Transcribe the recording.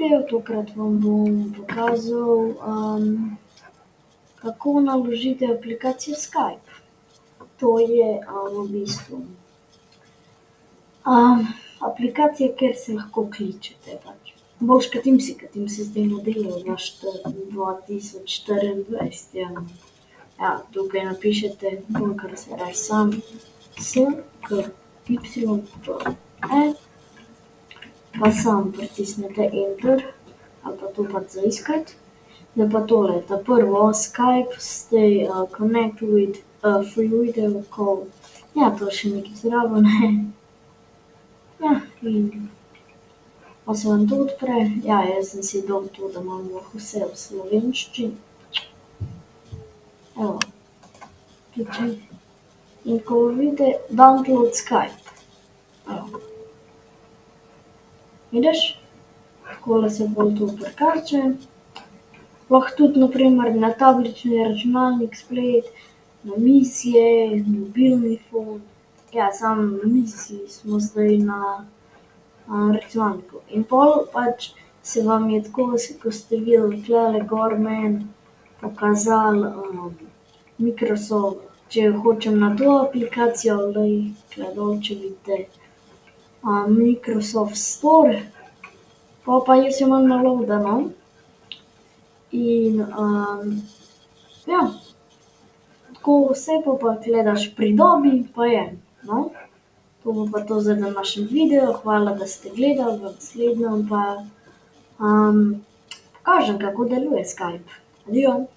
video, tokrat vam bom pokazal, kako naložiti aplikacijo Skype. To je v bistvu aplikacija, kjer se lahko kličete pač. Boljše kot Teamsi zdaj ne delajo 2024, ja. Ja, tukaj napišete Bunker, se pravi sam, S-K-Y-P-E, pa sam pritisnete Enter, ali pa to pač za iskati. Zdaj pa tole, ta prvo Skype, stay connect with free video call. Ja, to še nekaj zraven, ja, in pa se vam to odpre. Ja, jaz sem si dal to, da imam vse v slovenščini. Evo, kličem. In ko vidite, download Skype. Evo. Vidiš? Takole se bolj to prikače. Lahko tudi na primer na tablični računalnik sprejeti, na misije, mobilni fon. Ja, samo na misiji smo zdaj na računalniku. In pol pač se vam je tako, ko ste videli tulele gor meni pokazalo Microsoft. Če hočem na to aplikacijo, glej, tule dol, če vidite Microsoft Store, pol pa jaz jo imam naloadano. In ja, tako vse pa gledaš pridobi, pa je, no. To bo pa to za današnji video, hvala, da ste gledali, v naslednjem pa pokažem, kako deluje Skype. Adijo.